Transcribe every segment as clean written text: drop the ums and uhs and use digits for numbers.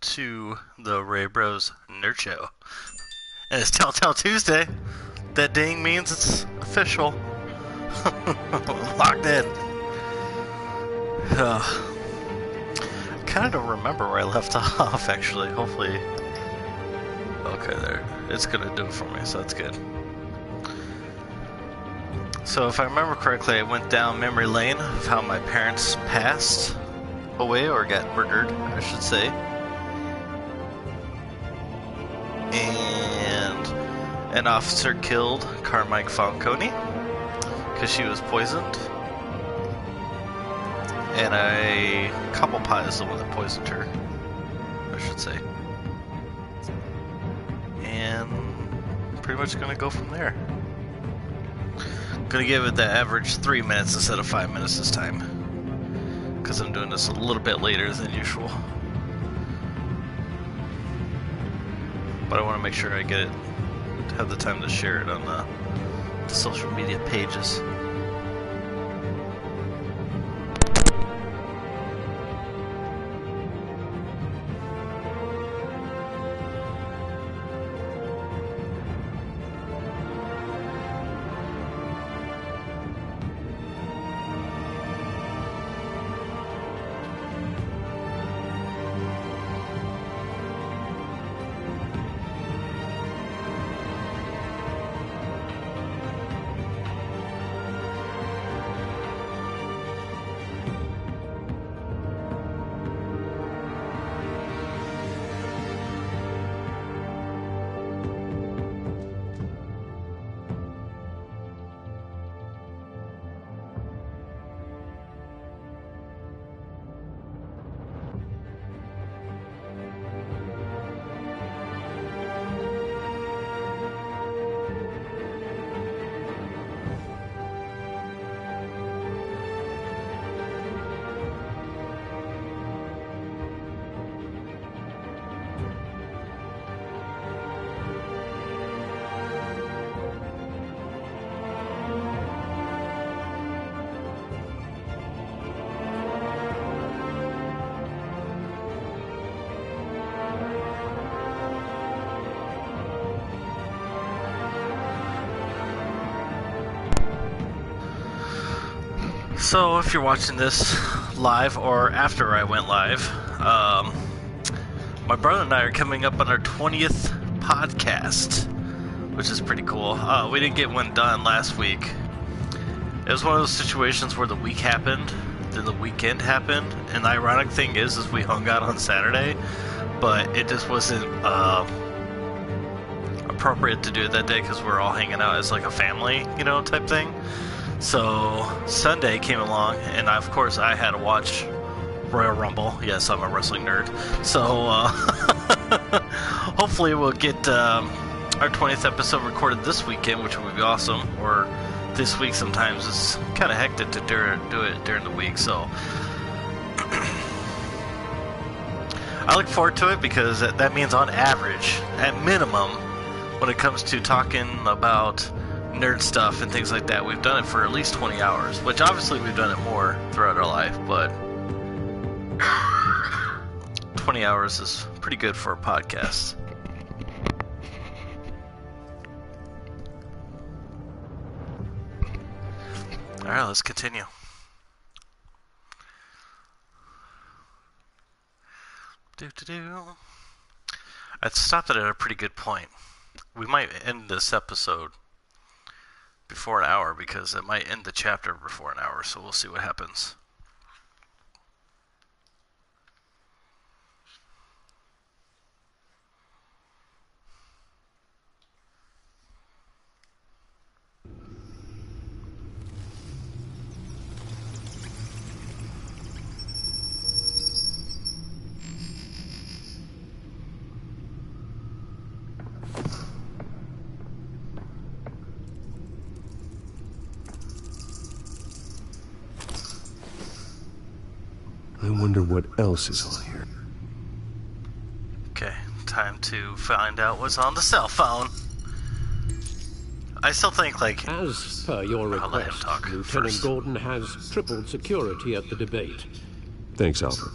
to the Ray Bros Nerd Show. And it's Telltale Tuesday. That ding means it's official. Locked in. I kind of don't remember where I left off, actually. Hopefully. Okay, there. It's going to do it for me, so that's good. So, if I remember correctly, I went down memory lane of how my parents passed away, or got murdered, I should say. And an officer killed Carmike Falcone because she was poisoned. And a couple pie is the one that poisoned her, I should say. And pretty much gonna go from there. Gonna give it the average 3 minutes instead of 5 minutes this time, because I'm doing this a little bit later than usual. But I want to make sure I get it, have the time to share it on the social media pages. So, if you're watching this live or after I went live, my brother and I are coming up on our 20th podcast, which is pretty cool. We didn't get one done last week. It was one of those situations where the week happened, then the weekend happened, and the ironic thing is we hung out on Saturday, but it just wasn't appropriate to do it that day because we're all hanging out as like a family, type thing. So Sunday came along, and of course I had to watch Royal Rumble. Yes, I'm a wrestling nerd. So hopefully we'll get our 20th episode recorded this weekend, which would be awesome. Or this week sometimes it's kind of hectic to do it during the week. So I look forward to it because that means on average, at minimum, when it comes to talking about nerd stuff and things like that, we've done it for at least 20 hours, which obviously we've done it more throughout our life, but 20 hours is pretty good for a podcast. Alright, let's continue. I stopped it at a pretty good point. We might end this episode before an hour because it might end the chapter before an hour, so we'll see what happens. I wonder what else is on here. Okay, time to find out what's on the cell phone. I still think, like... As per your request, Lieutenant Gordon has tripled security at the debate. Thanks, Alfred.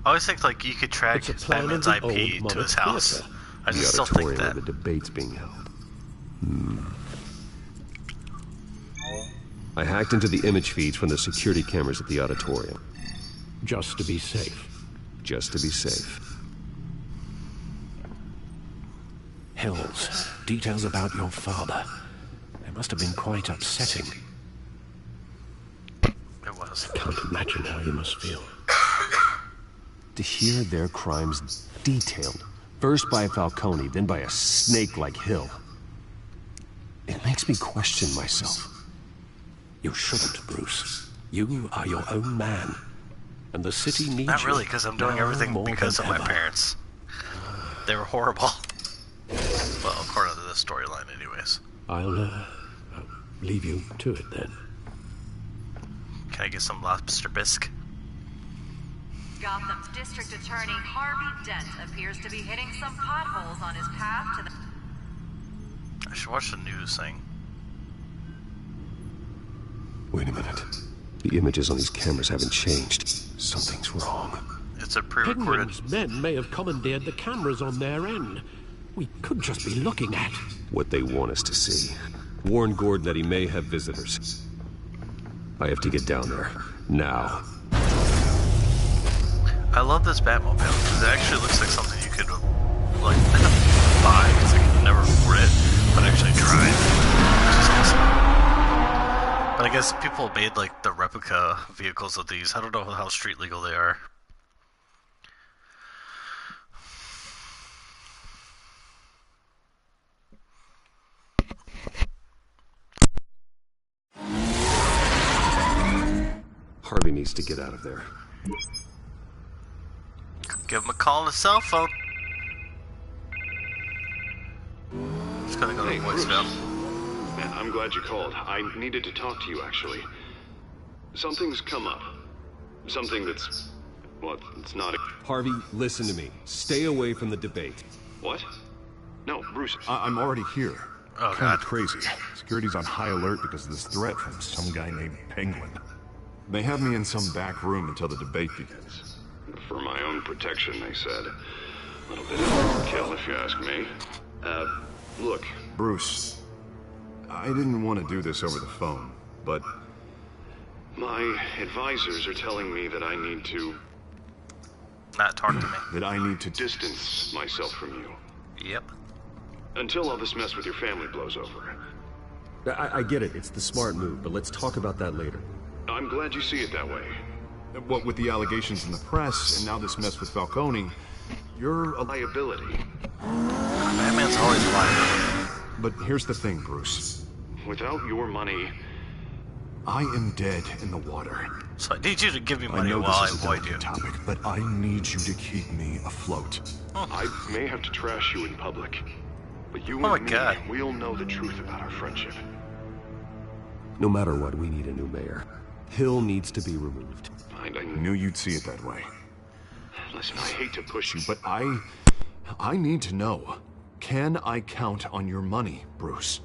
I always think like you could track Batman's IP to his house. I just still think that. The debate's being held. I hacked into the image feeds from the security cameras at the auditorium. Just to be safe. Just to be safe. Hills, details about your father. They must have been quite upsetting. It was. I can't imagine how you must feel. To hear their crimes detailed, first by Falcone, then by a snake like Hill. It makes me question myself. You shouldn't, Bruce. You are your own man. And the city needs you. Not really, because I'm doing everything because of my parents. They were horrible. Well, according to this storyline anyways. I'll leave you to it then. Can I get some lobster bisque? Gotham's District Attorney Harvey Dent appears to be hitting some potholes on his path to the... I should watch the news thing. Wait a minute. The images on these cameras haven't changed. Something's wrong. It's a pre-recorded... Penguin's men may have commandeered the cameras on their end. We could just be looking at... what they want us to see. Warn Gordon that he may have visitors. I have to get down there. Now. I love this Batmobile, because it actually looks like something you could, like, not buy, because I could never afford it, but actually drive, which is awesome. But I guess people made, like, the replica vehicles of these. I don't know how street legal they are. Harvey needs to get out of there. Give him a call on his cell phone. It's gonna go to voicemail. Man, I'm glad you called. I needed to talk to you, actually. Something's come up. Something that's... well, it's not... Harvey, listen to me. Stay away from the debate. What? No, Bruce... I'm already here. Oh, Kind God. of crazy. Security's on high alert because of this threat from some guy named Penguin. They have me in some back room until the debate begins. For my own protection, they said. A little bit of overkill, if you ask me. Look... Bruce, I didn't want to do this over the phone, but... my advisors are telling me that I need to... Not talk to me. that I need to... distance myself from you. Yep. Until all this mess with your family blows over. I get it. It's the smart move, but let's talk about that later. I'm glad you see it that way. What with the allegations in the press, and now this mess with Falcone, you're a... liability. Batman's always lying. But here's the thing, Bruce. Without your money... I am dead in the water. So I need you to give me I money know while I this is a avoid you. delicate topic, but I need you to keep me afloat. I may have to trash you in public, but you Oh and my me, God. we'll know the truth about our friendship. No matter what, we need a new mayor. Hill needs to be removed. I Knew you'd see it that way. listen, I hate to push you, But I need to know. Can I count on your money, Bruce?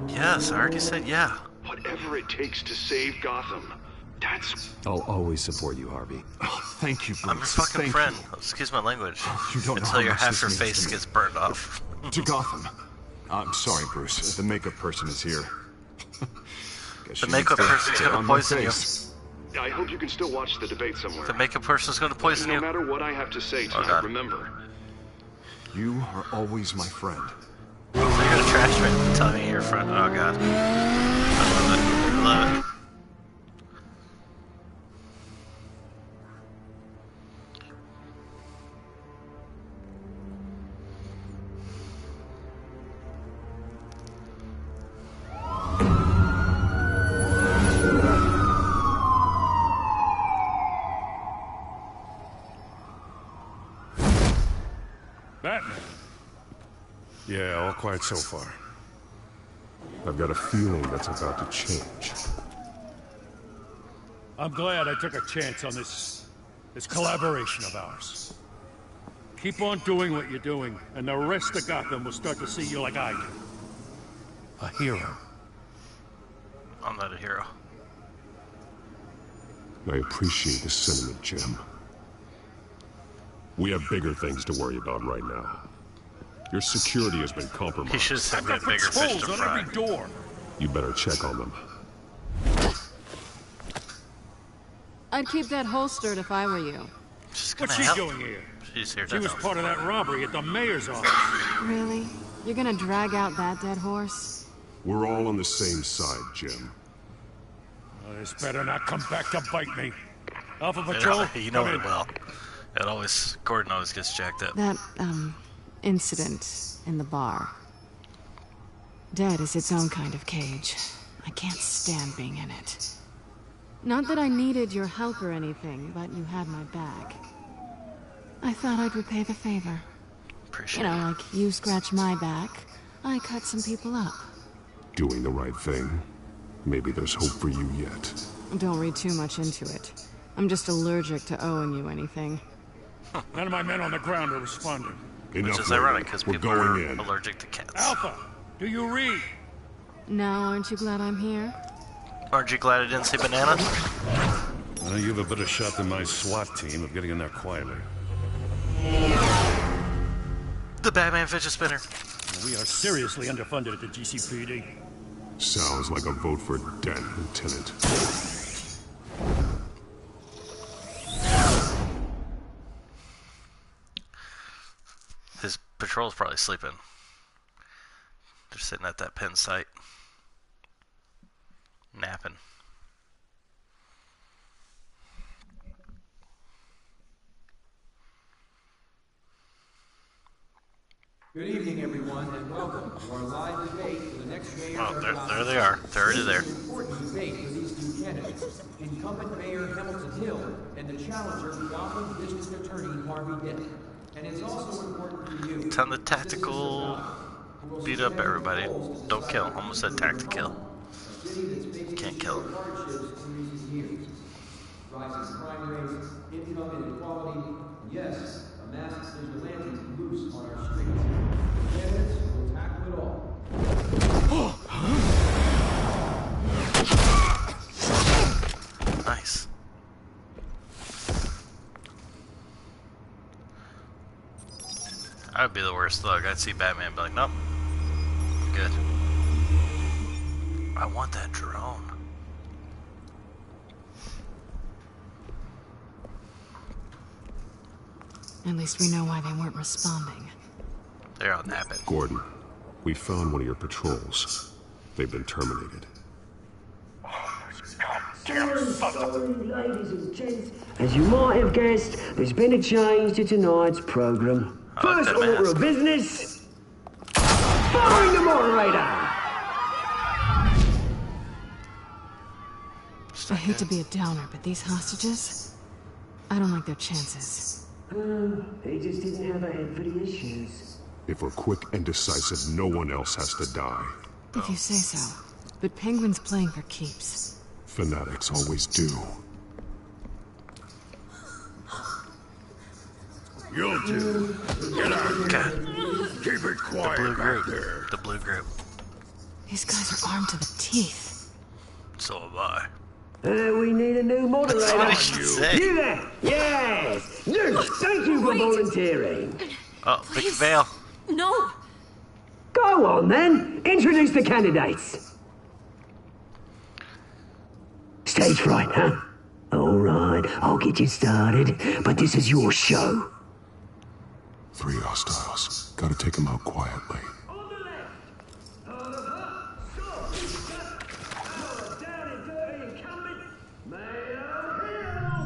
Yes, I already said yeah. whatever it takes to save Gotham, that's... I'll always support you, Harvey. Oh, thank you, Bruce. I'm your fucking Thank friend. you. Excuse my language. You don't know Until how your much half this your means face to me. gets burned off. To Gotham. I'm sorry, Bruce. The makeup person is here. The makeup person's gonna poison you. I hope you can still watch the debate somewhere. The makeup person's gonna poison No you. matter what I have to say tonight, God. remember, You are always my friend. You're gonna trash me and tell me you're a friend. Oh god. I love it. I love it. Batman. Yeah, all quiet so far. I've got a feeling that's about to change. I'm glad I took a chance on this collaboration of ours. Keep on doing what you're doing, and the rest of Gotham will start to see you like I do. A hero. I'm not a hero. I appreciate the sentiment, Jim. We have bigger things to worry about right now. Your security has been He compromised. should have I've got had bigger fish patrols to on fry. every door. You better check on them. I'd keep that holstered if I were you. She's gonna What's she help. doing here? She's here to She was help. part of that robbery at the mayor's office. Really? You're gonna drag out that dead horse? We're all on the same side, Jim. Oh, this better not come back to bite me. Alpha Patrol, You know come it in. well. Gordon always gets jacked up. That, incident in the bar. Dead is its own kind of cage. I can't stand being in it. Not that I needed your help or anything, but you had my back. I thought I'd repay the favor. Appreciate You know, it. like you scratch my back, I cut some people up. Doing the right thing. Maybe there's hope for you yet. Don't read too much into it. I'm just allergic to owing you anything. None of my men on the ground are responding. Enough. Which is waiting. ironic because We're people going are in. allergic to cats. Alpha, do you read? Now, aren't you glad I'm here? Aren't you glad I didn't say banana? You have a better shot than my SWAT team of getting in there quietly. The Batman fidget spinner. We are seriously underfunded at the GCPD. Sounds like a vote for death, Lieutenant. His patrol's probably sleeping. They're sitting at that pin site. Napping. Good evening, everyone, and welcome to our live debate for the next mayor Oh, of there they are. They're already there. It's an important debate for these two candidates, incumbent Mayor Hamilton Hill and the challenger, Gotham District Attorney Harvey Dent. And it's also important for you. Time to tactical beat up everybody. Don't kill. Almost said tactical. Can't kill him. Rising crime rates, income inequality, and yes, a mass vigilante loose on our streets. Candidates will tackle it all. Nice. I'd be the worst thug. I'd see Batman and be like, nope. I'm good. I want that drone. At least we know why they weren't responding. They're all napping. Gordon, we found one of your patrols. They've been terminated. Ladies and gents, as you might have guessed, there's been a change to tonight's program. I like First that order mask. of business, firing the moderator. I hate to be a downer, but these hostages, I don't like their chances. He just didn't have a head for the issues. If we're quick and decisive, no one else has to die. If you say so. But Penguin's playing for keeps. Fanatics always do. You two, get out. God. Keep it quiet Blue back group. there. The blue group. These guys are armed to the teeth. So am I. We need a new moderator. That's what he should say. You there? Yes. You. Thank you for volunteering. Oh, Vicky Vale. No! Go on then. Introduce the candidates. Stage fright, huh? All right, I'll get you started, but this is your show. 3 hostiles. Gotta take them out quietly. On the left, Oliver, Scott, down and dirty incumbent, Mayor Hill.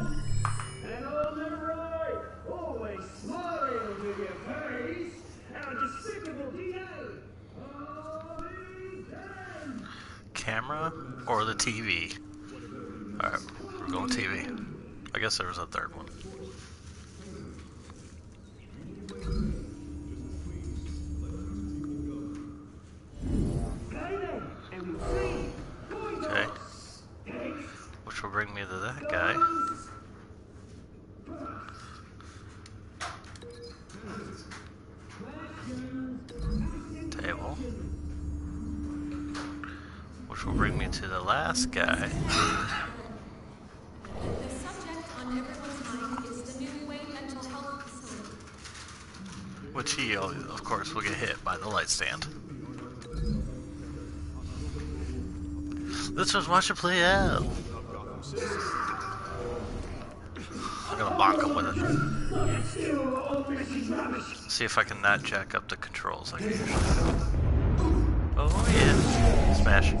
And on the right, always smiling with your face, our despicable DA, Harvey Dent. Camera or the TV? Alright, we're going TV. I guess there was a third one. Okay. Which will bring me to that guy. Table. Which will bring me to the last guy. The subject on everyone's mind is the new Wayne mental health facility. Which he, of course, will get hit by the light stand. Let's just watch it play out. I'm gonna bonk him with it. See if I can not jack up the controls like I usually do. Oh yeah. Smash. Oh.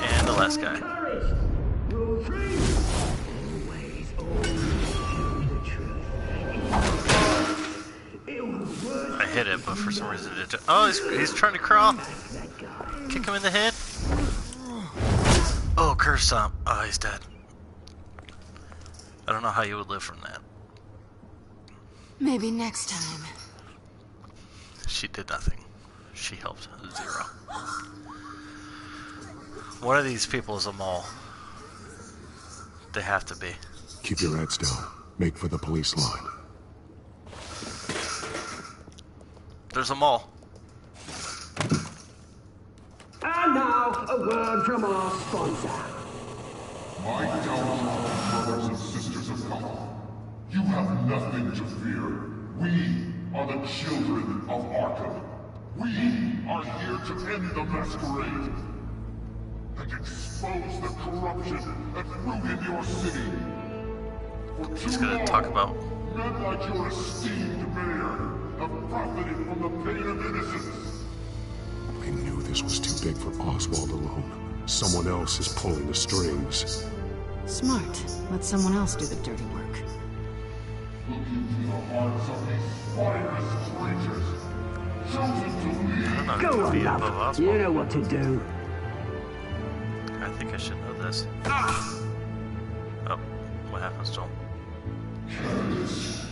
And the last guy. I hit it, but for some reason it didn't. Oh, he's trying to crawl. Kick him in the head. Oh, curse stomp. Oh, he's dead. I don't know how you would live from that. Maybe next time. She did nothing. She helped. 0. One of these people is a mole. They have to be. Keep your heads down. Make for the police line. There's a mole. And now, a word from our sponsor. My Telltale brothers and sisters of God, you have nothing to fear. We are the children of Arkham. We are here to end the masquerade and expose the corruption that rooted your city. For He's gonna talk about men like your esteemed mayor have profited from the pain of innocence. I knew this was too big for Oswald alone. Someone else is pulling the strings. Smart. Let someone else do the dirty work. Look into the hearts of these spineless creatures, chosen to lead. Go on, love. You know what to do. I think I should know this. Oh, what happens to him? Candidates,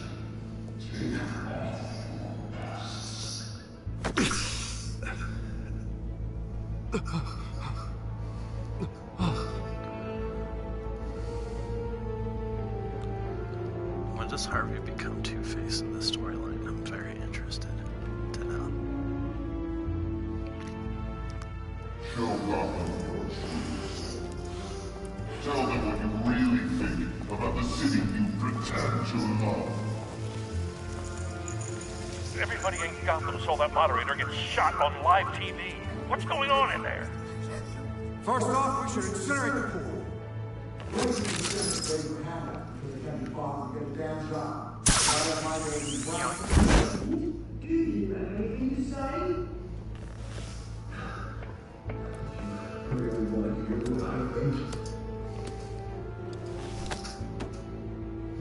take off. When does Harvey become Two-Face in this storyline? I'm very interested to know. Show Gotham your truth. Tell them what you really think about the city you pretend to love. Everybody in Gotham saw that moderator get shot on live TV. What's going on in there? First off, we should incinerate the pool. Then we should incinerate the hammer, because it can be far from getting damn dry. Right up my baby. Do you have anything to say? Really want to hear what I think.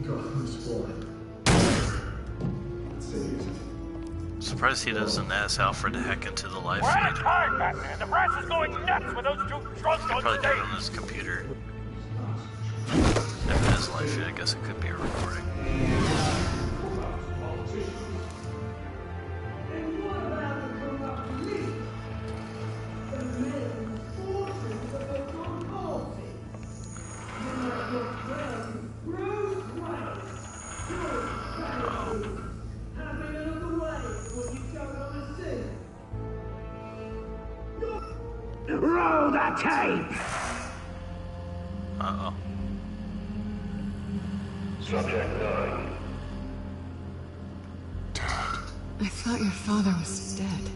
Gotham's falling. Say it. Surprised he doesn't ask Alfred to hack into the live We're out of feed. time, Batman. The press is going nuts with those two drunks on Probably do it stage. on his computer. If it is live feed, I guess it could be a recording. And what about the corrupt police? The men forces of the concourse. You let your friend, Bruce Wayne, having another way when you don't want to see. Roll the tape! Uh-oh. Subject 9. I thought your father was dead.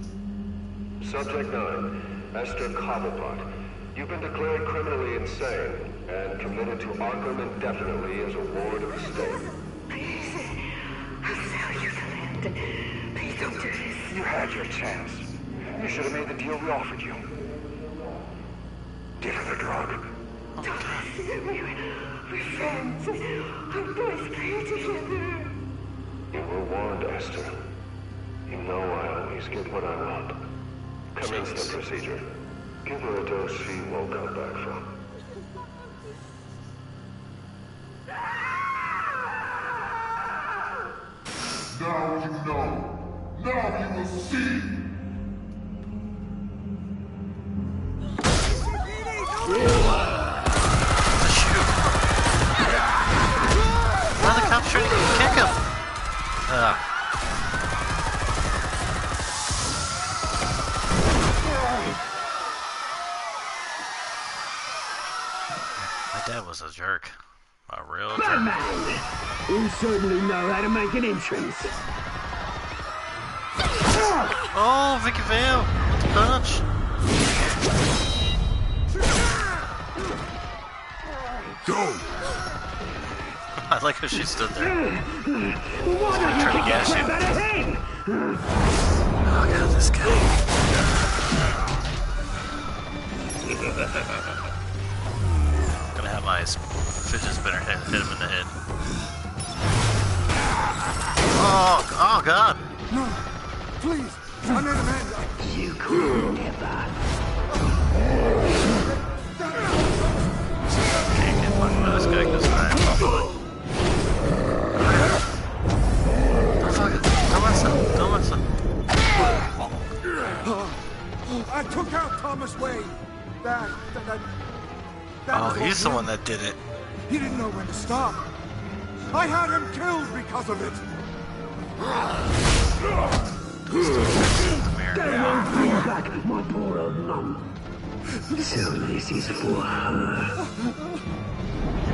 Subject 9. Esther Cobblepot. You've been declared criminally insane and committed to Arkham indefinitely as a ward of the state. I'll sell you the land. Please don't do this. You had your chance. You should have made the deal we offered you. Give her the drug. We're friends. Our boys play together. You were warned, Esther. You know I always get what I want. Commence the procedure. Give her a dose she won't come back from. Now you know. Now you will see. Why the cops trying to kick him? Dad was a jerk. A real jerk. Batman! You certainly know how to make an entrance. Oh, Vicky Vale with the punch. Go! I like how she stood there. Why don't you Trying to kick gas your you. crap out of him? Oh god, this guy. Gonna have my fidget spinner hit him in the head. Oh god. No, please, another man. You could never. Can't get fucked by this guy because I'm I took out Thomas Wayne. That Oh, was he's all the him. one that did it. He didn't know when to stop. I had him killed because of it. They won't bring back my poor old mum. So this is for her.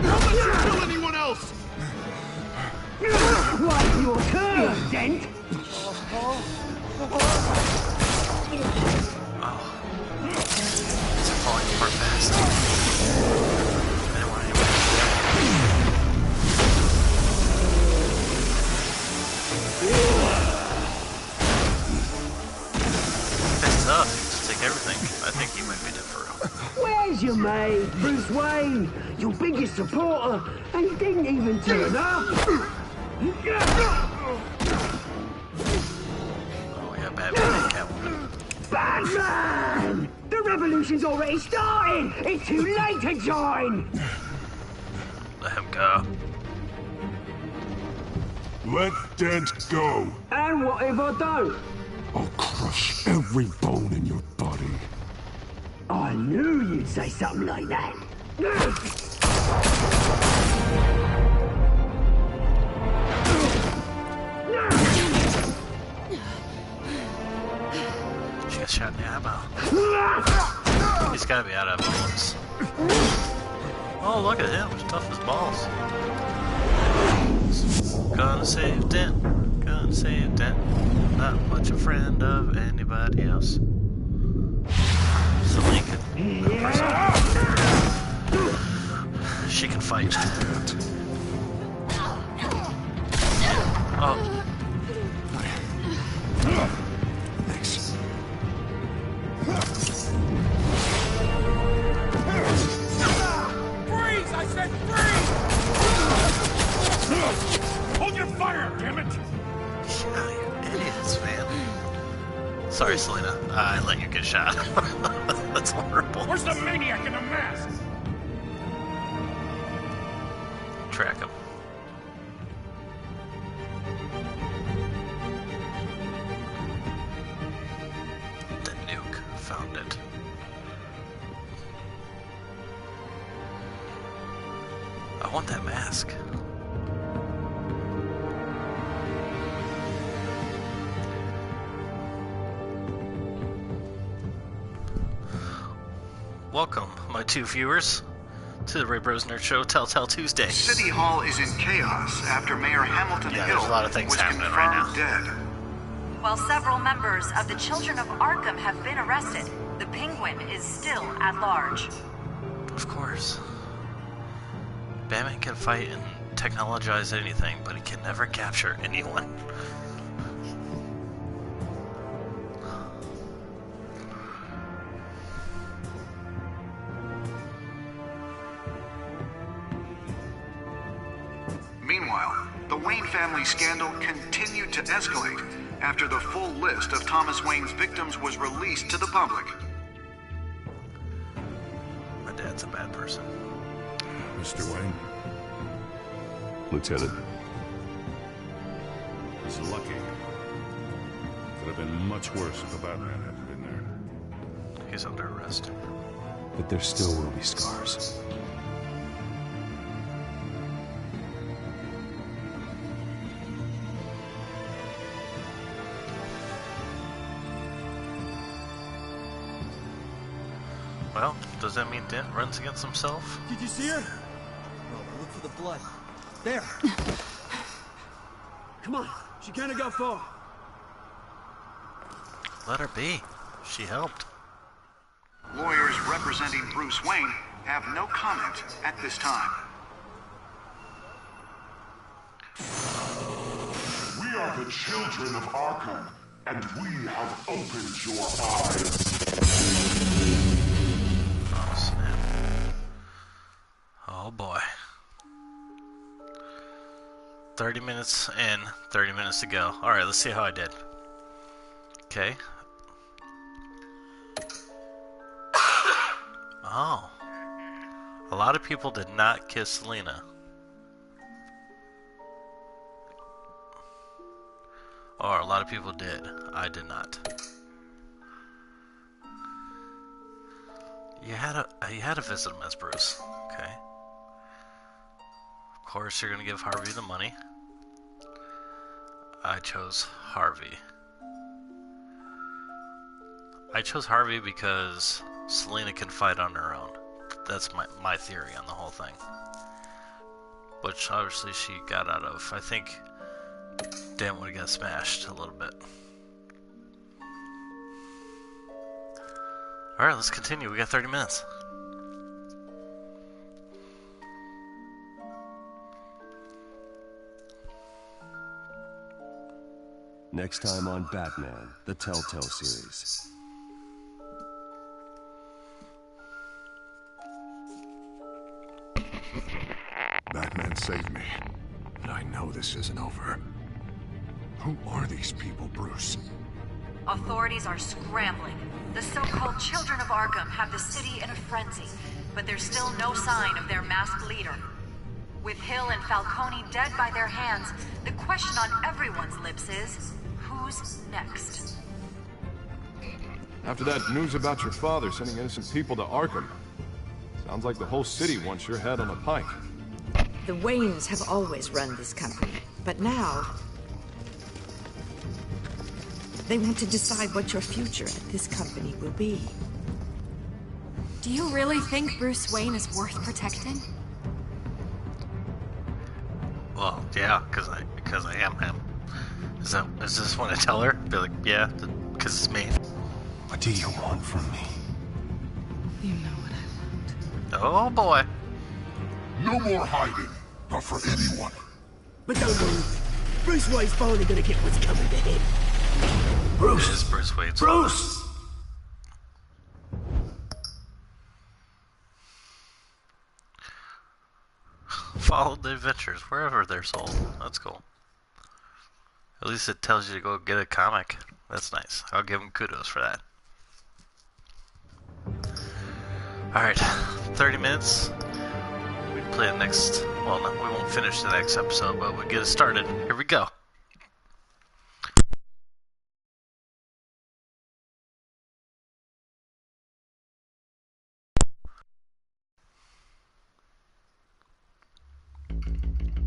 Don't let you kill anyone else! What's your turn, Dent? It's falling apart fast. I don't want anybody to It's tough. You just take everything. I think he might be dead for real. Where's your mate, Bruce Wayne? Your biggest supporter, and he didn't even turn up. Oh, yeah, Batman and Catwoman. Batman! The revolution's already started! It's too late to join! Let him go. Let Dent go! And what if I don't? I'll crush every bone in your body. I knew you'd say something like that. She got shot in the eyeball. He's gotta be out of bullets. Oh, look at him. He's tough as balls. Gonna save Dent. Gonna save Dent. Not much a friend of anybody else. So Lincoln. She can fight. Oh. Thanks. Freeze! I said freeze! Hold your fire, damn it! You idiots, man. Sorry, Selena. I let you get shot. That's horrible. Where's the maniac in the mask? Track him. The nuke found it. I want that mask. Welcome, my two viewers, to the Ray Bros Nerd Show Telltale Tuesday. City Hall is in chaos after Mayor Hamilton Hill there's a lot of things was happening confirmed right dead. While several members of the Children of Arkham have been arrested, the Penguin is still at large. Of course. Batman can fight and technologize anything, but he can never capture anyone. Meanwhile, the Wayne family scandal continued to escalate after the full list of Thomas Wayne's victims was released to the public. My dad's a bad person. Mr. Wayne, Lieutenant. he's lucky. Could have been much worse if a Batman had been there. He's under arrest. But there still will be scars. Well, does that mean Dent runs against himself? Did you see her? No, look for the blood. There. Come on, she can't have got far. Let her be. She helped. Lawyers representing Bruce Wayne have no comment at this time. We are the children of Arkham, and we have opened your eyes. Oh, snap. Oh, boy. 30 minutes in, 30 minutes to go. Alright, let's see how I did. Okay. Oh. A lot of people did not kiss Selena. Or a lot of people did. I did not. You had to visit him as Bruce. Okay. Of course you're gonna give Harvey the money. I chose Harvey. I chose Harvey because Selena can fight on her own. That's my theory on the whole thing. Which obviously she got out of. I think Dan would have got smashed a little bit. Alright, let's continue. We got 30 minutes. Next time on Batman, the Telltale series. Batman saved me, but I know this isn't over. Who are these people, Bruce? Authorities are scrambling. The so-called Children of Arkham have the city in a frenzy, but there's still no sign of their masked leader. With Hill and Falcone dead by their hands, the question on everyone's lips is, who's next? After that news about your father sending innocent people to Arkham, sounds like the whole city wants your head on a pike. The Waynes have always run this company, but now they want to decide what your future at this company will be. Do you really think Bruce Wayne is worth protecting? Well, yeah, because I am him. Is this what I tell her? Be like, yeah, because it's me. What do you want from me? You know what I want. Oh boy. No more hiding, not for anyone. But don't move. Bruce Wayne's finally gonna get what's coming to him. Bruce! It is Bruce Wayne's Bruce! Follow the adventures wherever they're sold. That's cool. At least it tells you to go get a comic. That's nice. I'll give them kudos for that. Alright, 30 minutes. We can play the next... Well, no, we won't finish the next episode, but we'll get it started. Here we go.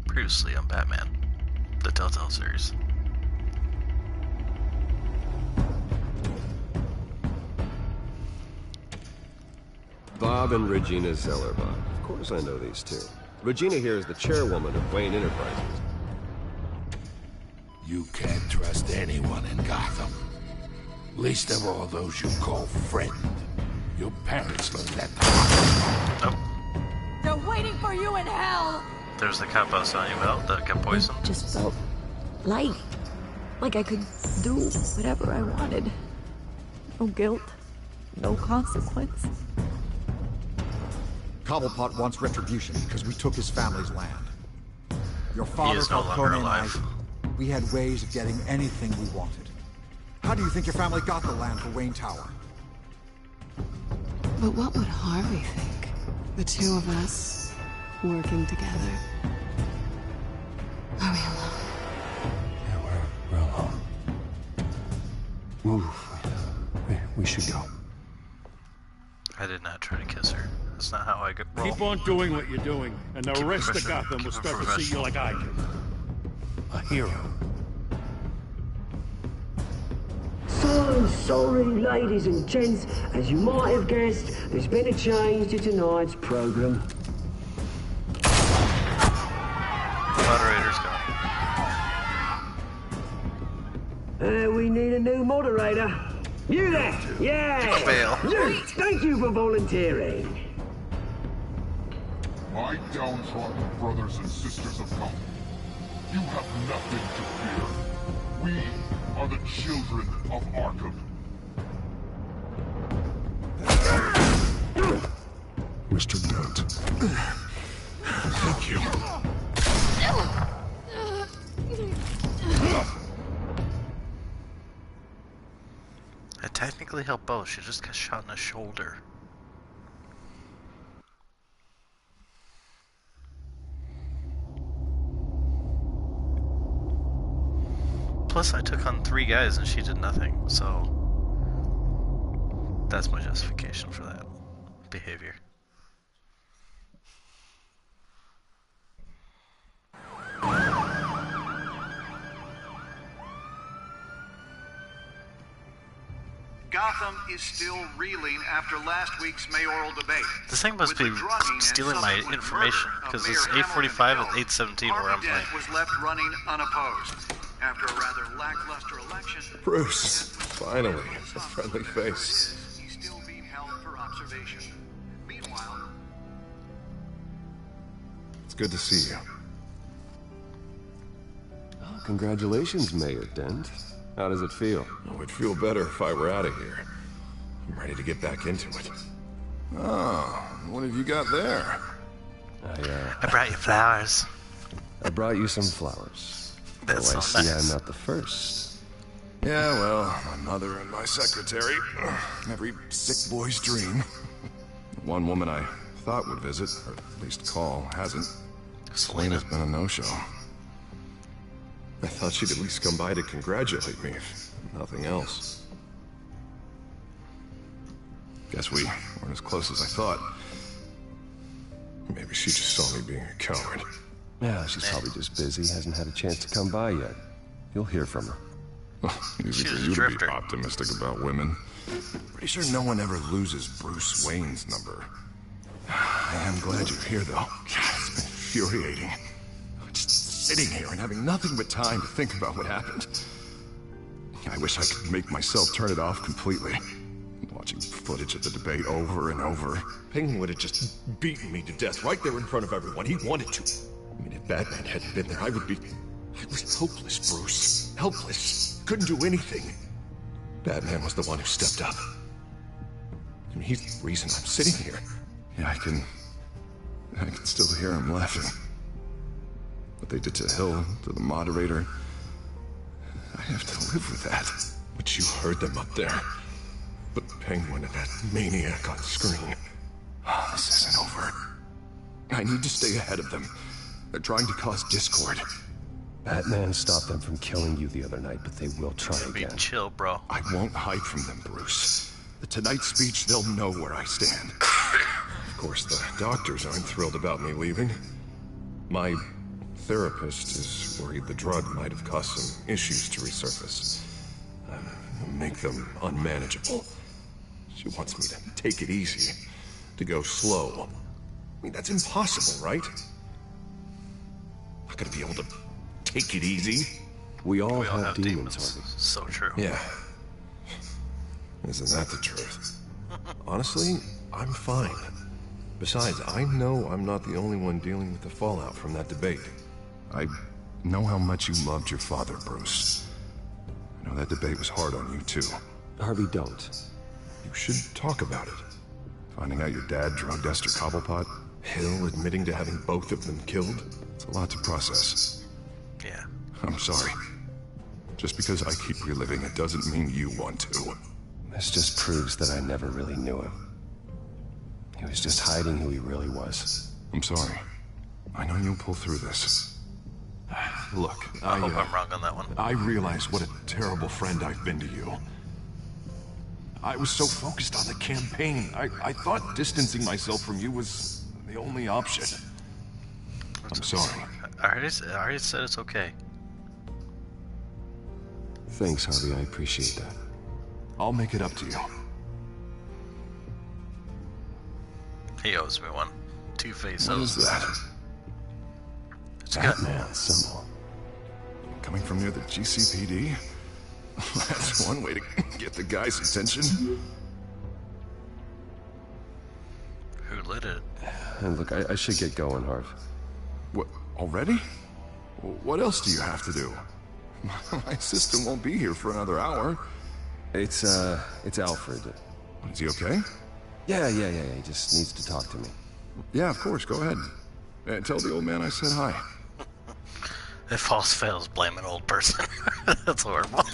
Previously on Batman, the Telltale series. Bob and Regina Zellerbach. Of course I know these two. Regina here is the chairwoman of Wayne Enterprises. You can't trust anyone in Gotham. Least of all those you call friend. Your parents learned that. Nope. They're waiting for you in hell! There's the cop I was telling you about that got poisoned. It just felt light. Like I could do whatever I wanted. No guilt. No consequence. Cobblepot wants retribution because we took his family's land. Your father, is no Falcone, longer and I, alive. we had ways of getting anything we wanted. How do you think your family got the land for Wayne Tower? But what would Harvey think? The two of us working together. Are we alone? Yeah, we're alone. Move. We should go. I did not try to kiss her. That's not how I roll. Keep on doing what you're doing, and the Keep rest of professional. Gotham will Keep start to see you like I do. A hero. So, I'm sorry, ladies and gents. As you might have guessed, there's been a change to tonight's program. Moderator's gone. We need a new moderator. You there? Yeah! Fail. You! Thank you for volunteering. My downtrodden brothers and sisters of Gotham, you have nothing to fear. We are the children of Arkham. Mr. Dent. Thank you. I technically helped both. She just got shot in the shoulder. Plus, I took on 3 guys and she did nothing, so that's my justification for that behavior. Gotham is still reeling after last week's mayoral debate. This thing must be stealing my information, because it's 8:45 and 8:17 where I'm playing. was left running unopposed. After a rather lackluster election, Bruce, finally, a friendly face. he's still being held for observation. Meanwhile, It's good to see you. Oh, congratulations, Mayor Dent. How does it feel? Oh, it'd feel better if I were out of here. I'm ready to get back into it. Oh, what have you got there? I brought you flowers. I brought you some flowers. That's I so see nice. I'm not the first. Yeah, well, my mother and my secretary. Every sick boy's dream. One woman I thought would visit, or at least call, hasn't. Selena's been a no-show. I thought she'd at least come by to congratulate me, if nothing else. Guess we weren't as close as I thought. Maybe she just saw me being a coward. Yeah, she's probably just busy, hasn't had a chance to come by yet. You'll hear from her. Easy for you to be optimistic about women. Pretty sure no one ever loses Bruce Wayne's number. I am glad you're here, though. God, it's been infuriating. Just sitting here and having nothing but time to think about what happened. I wish I could make myself turn it off completely. Watching footage of the debate over and over. Penguin would have just beaten me to death right there in front of everyone. He wanted to. I mean, if Batman hadn't been there, I was hopeless, Bruce. Helpless. Couldn't do anything. Batman was the one who stepped up. I mean, he's the reason I'm sitting here. Yeah, I can still hear him laughing. What they did to Hill, to the moderator. I have to live with that. But you heard them up there. But Penguin and that maniac on screen. Oh, this isn't over. I need to stay ahead of them. They're trying to cause discord. Batman stopped them from killing you the other night, but they will try again. Chill, bro. I won't hide from them, Bruce. The Tonight speech, they'll know where I stand. Of course, the doctors aren't thrilled about me leaving. My therapist is worried the drug might have caused some issues to resurface. Make them unmanageable. She wants me to take it easy, to go slow. I mean, that's impossible, right? Not gonna be able to take it easy. We all have demons, Harvey. So true. Yeah. Isn't that the truth? Honestly, I'm fine. Besides, I know I'm not the only one dealing with the fallout from that debate. I know how much you loved your father, Bruce. I know that debate was hard on you, too. Harvey, don't. You should talk about it. Finding out your dad drugged Esther Cobblepot, Hill admitting to having both of them killed. It's a lot to process. Yeah. I'm sorry. Just because I keep reliving it doesn't mean you want to. This just proves that I never really knew him. He was just hiding who he really was. I'm sorry. I know you'll pull through this. Look, I hope I'm wrong on that one. I realize what a terrible friend I've been to you. I was so focused on the campaign. I thought distancing myself from you was the only option. I'm sorry. I already said it's okay. Thanks, Harvey. I appreciate that. I'll make it up to you. He owes me one. Two-Face What owes is that? It's good. Batman symbol. Coming from near the GCPD? That's one way to get the guy's attention. Who lit it? And look, I should get going, Harv. What, already? What else do you have to do? My assistant won't be here for another hour. It's Alfred. Is he okay? Yeah, he just needs to talk to me. Yeah, of course, go ahead. Tell the old man I said hi. If false fails, blame an old person. That's horrible.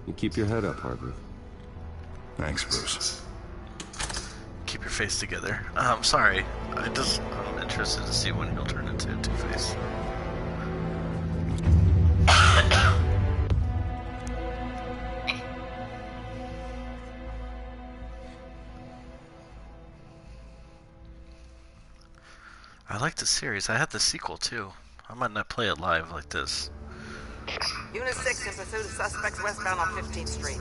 You keep your head up, Harvey. Thanks, Bruce. Keep your face together. I'm sorry. I'm interested to see when he'll turn into Two-Face. I like the series. I had the sequel too. I might not play it live like this. Unit 6 in pursuit of suspects westbound on 15th Street.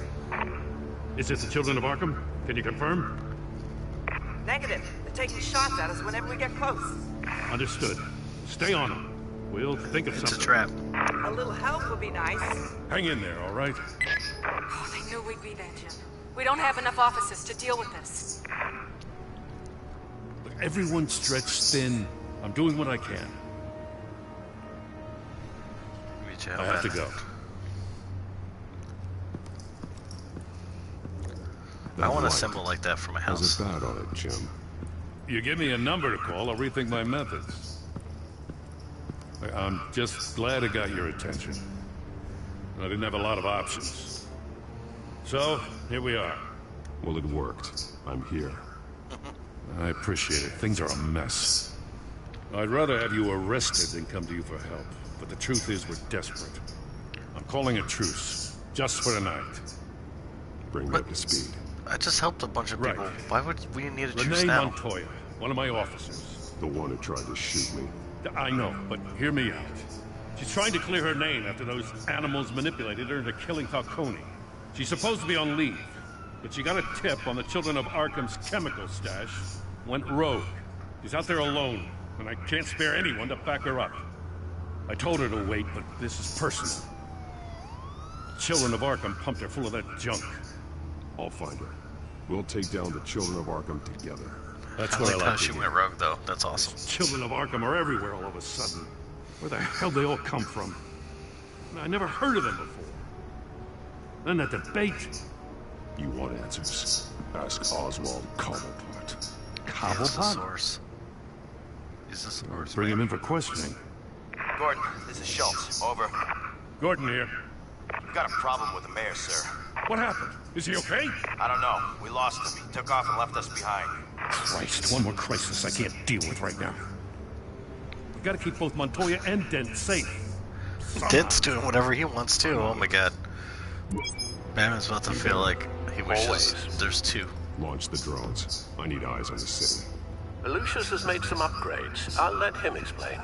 Is this the Children of Arkham? Can you confirm? Negative. They're taking shots at us whenever we get close. Understood. Stay on them. We'll think of something. It's a trap. A little help would be nice. Hang in there, all right? Oh, they knew we'd be there, Jim. We don't have enough officers to deal with this. Look, everyone's stretched thin. I'm doing what I can. I have to go. I want a symbol like that for my house. How's it bad on it, Jim? You give me a number to call, I'll rethink my methods. I'm just glad it got your attention. I didn't have a lot of options. So, here we are. Well, it worked. I'm here. I appreciate it. Things are a mess. I'd rather have you arrested than come to you for help. But the truth is, we're desperate. I'm calling a truce. Just for tonight. Bring me up to speed. I just helped a bunch of people. Why would we need a truce Renee now? Montoya, one of my officers. The one who tried to shoot me. I know, but hear me out. She's trying to clear her name after those animals manipulated her into killing Falcone. She's supposed to be on leave, but she got a tip on the Children of Arkham's chemical stash, went rogue. She's out there alone, and I can't spare anyone to back her up. I told her to wait, but this is personal. Children of Arkham pumped her full of that junk. I'll find her. We'll take down the Children of Arkham together. That's what I like how to she hear. went rogue, though. That's awesome. Children of Arkham are everywhere all of a sudden. Where the hell they all come from? I never heard of them before. Then that debate. You want answers? Ask Oswald Cobblepot. He's the source. He's the source. Bring him in for questioning. Gordon, this is Schultz. Over. Gordon here. We've got a problem with the mayor, sir. What happened? Is he okay? I don't know. We lost him. He took off and left us behind. Christ, one more crisis I can't deal with right now. We gotta keep both Montoya and Dent safe. Dent's doing whatever he wants to. Oh my god. Batman's about to feel like he wishes there's two. Launch the drones. I need eyes on the city. Lucius has made some upgrades. I'll let him explain.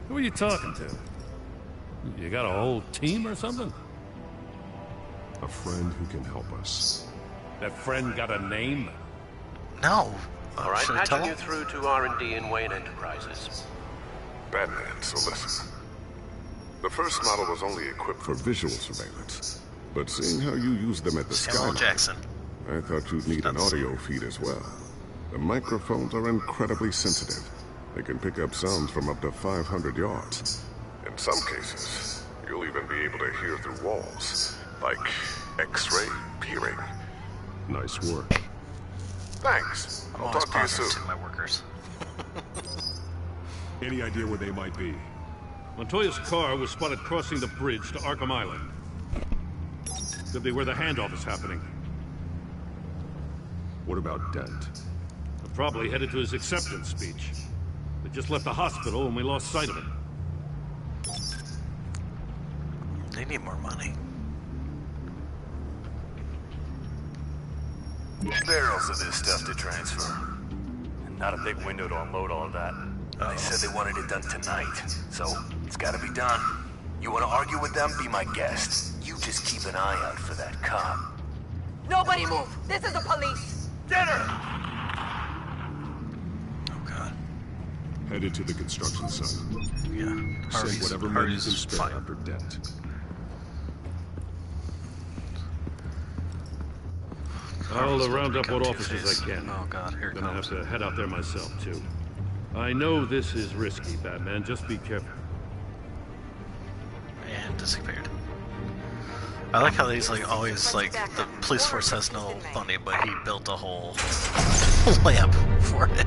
Who are you talking to? You got a whole team or something? A friend who can help us. That friend got a name? No. All right, should I tell patching you him? through to R&D in Wayne Enterprises. Batman, so listen. The first model was only equipped for visual surveillance. But seeing how you use them at the Samuel skyline, Jackson. I thought you'd need an audio feed as well. The microphones are incredibly sensitive. They can pick up sounds from up to 500 yards. In some cases, you'll even be able to hear through walls, like X-ray peering. Nice work. Thanks. I'm I'll always talk to you positive soon. to my workers. Any idea where they might be? Montoya's car was spotted crossing the bridge to Arkham Island. Could be where the handoff is happening. What about Dent? They're probably headed to his acceptance speech. They just left the hospital and we lost sight of him. They need more money. Barrels of this stuff to transfer. And not a big window to unload all of that. They said they wanted it done tonight, so it's gotta be done. You wanna argue with them? Be my guest. You just keep an eye out for that cop. Nobody move! This is the police! Get her! Oh god. Headed to the construction site. Yeah. Send whatever men you can spare after Dent. I'll round up what officers I can. Oh god, here it Gonna comes. have to head out there myself, too. I know this is risky, Batman. Just be careful. And disappeared. I like how he's like always like the police force has no money, but he built a whole lamp for it.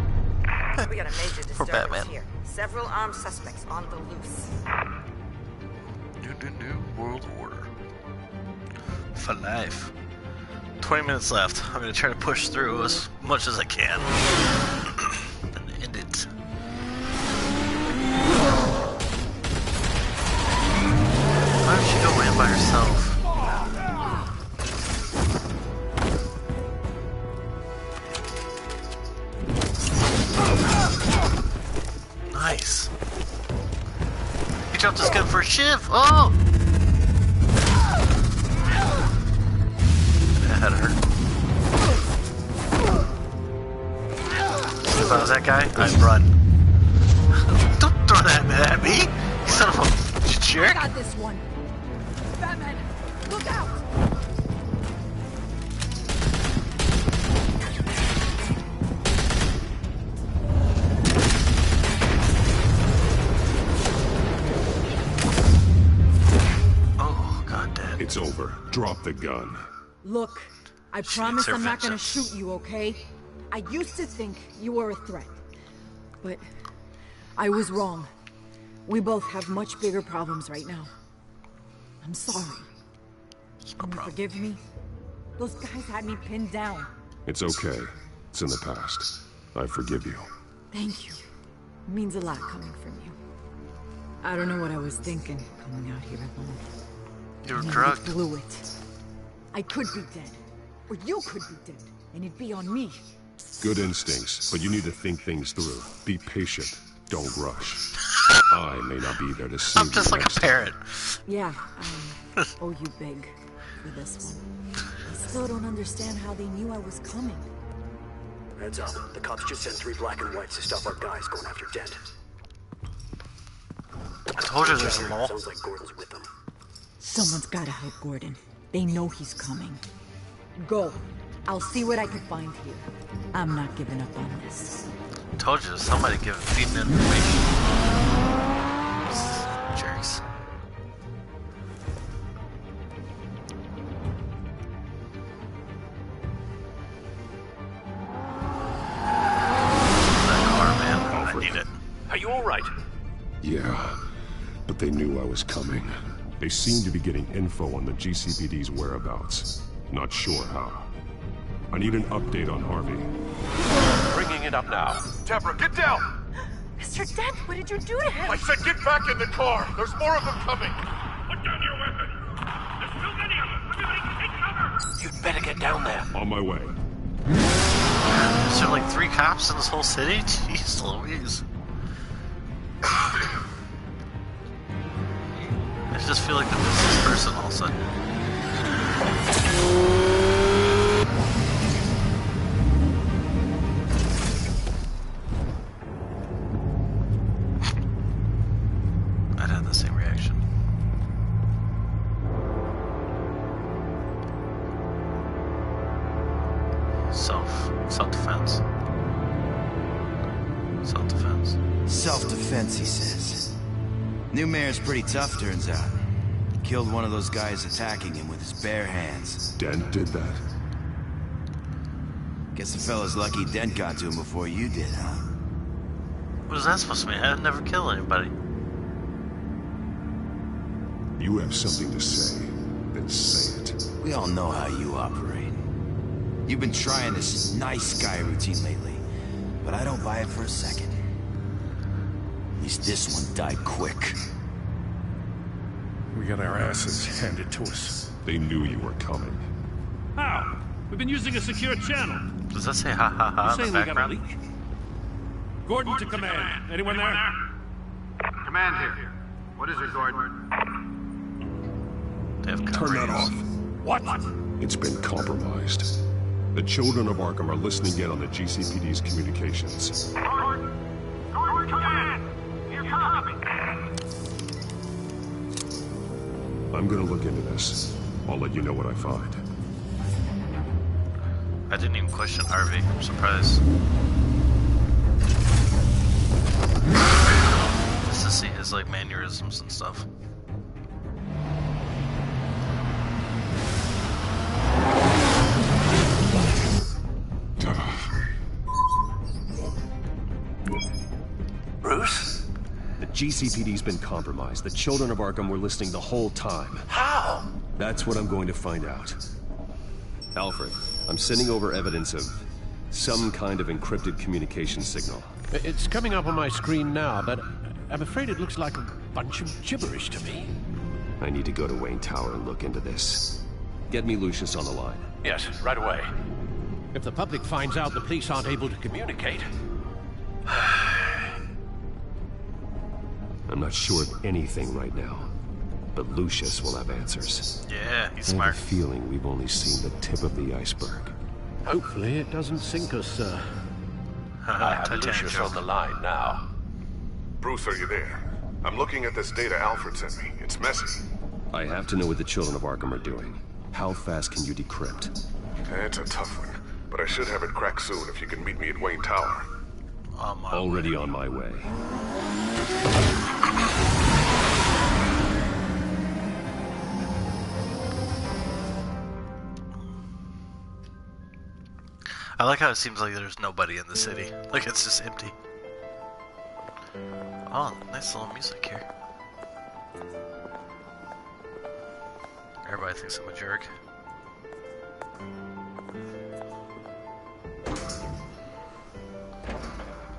We got a major For disturbance Batman. here. Several armed suspects on the loose. New world order. For life. 20 minutes left. I'm gonna try to push through as much as I can. Then end it. Why don't she go in by herself? Nice. He dropped his gun for a shiv. Oh! That had hurt. If I was that guy, I'd run. Don't throw that at me! You son of a jerk! I got this one. Batman, look out! Oh, god damn. It's over. Drop the gun. Look, I promise her I'm not gonna vengeance. shoot you, okay? I used to think you were a threat. But I was wrong. We both have much bigger problems right now. I'm sorry. Can you forgive me? Those guys had me pinned down. It's okay. It's in the past. I forgive you. Thank you. It means a lot coming from you. I don't know what I was thinking coming out here alone. You were Maybe drugged. blew it. I could be dead. Or you could be dead. And it'd be on me. Good instincts, but you need to think things through. Be patient. Don't rush. I may not be there to save you. I'm just like a parrot. Yeah, I owe you big for this one. I still don't understand how they knew I was coming. Heads up. The cops just sent 3 black and whites to stop our guys going after Dent. I told you there's a mole. Sounds like Gordon's with them. Someone's gotta help Gordon. They know he's coming. Go. I'll see what I can find here. I'm not giving up on this. Told you, somebody feeding information. Jerks. That car, man. I need it. Are you alright? Yeah, but they knew I was coming. They seem to be getting info on the GCPD's whereabouts. Not sure how. I need an update on Harvey. Bringing it up now. Deborah, get down! Mr. Dent, what did you do to him? I said get back in the car! There's more of them coming! Put down your weapon! There's too many of them! Everybody take cover! You'd better get down there. On my way. Is there like 3 cops in this whole city? Jeez Louise. I just feel like the business person all of a sudden. I'd have the same reaction. Self-defense. Self-defense. Self-defense, he says. New mayor's pretty tough, turns out. He killed one of those guys attacking him with his bare hands. Dent did that. Guess the fella's lucky Dent got to him before you did, huh? What is that supposed to mean? I'd never kill anybody. You have something to say, then say it. We all know how you operate. You've been trying this nice guy routine lately, but I don't buy it for a second. At least this one died quick. We got our asses handed to us. They knew you were coming. How? We've been using a secure channel. Does that say ha ha ha in the Saying we got a background? leak? Gordon to command. Anyone there? Command here. What is it, Gordon? They have Turn that off. What? It's been compromised. The children of Arkham are listening in on the GCPD's communications. I'm gonna look into this. I'll let you know what I find. I didn't even question Harvey. I'm surprised. Just to see his like mannerisms and stuff. Bruce? The GCPD's been compromised. The children of Arkham were listening the whole time. How? That's what I'm going to find out. Alfred, I'm sending over evidence of some kind of encrypted communication signal. It's coming up on my screen now, but I'm afraid it looks like a bunch of gibberish to me. I need to go to Wayne Tower and look into this. Get me Lucius on the line. Yes, right away. If the public finds out the police aren't able to communicate... I'm not sure of anything right now, but Lucius will have answers. Yeah, he's I smart. have a feeling we've only seen the tip of the iceberg. Hopefully it doesn't sink us, sir. I have Lucius on the line now. Bruce, are you there? I'm looking at this data Alfred sent me. It's messy. I have to know what the children of Arkham are doing. How fast can you decrypt? It's a tough one, but I should have it cracked soon if you can meet me at Wayne Tower. Already on my way. I like how it seems like there's nobody in the city. Like it's just empty. Oh, nice little music here. Everybody thinks I'm a jerk.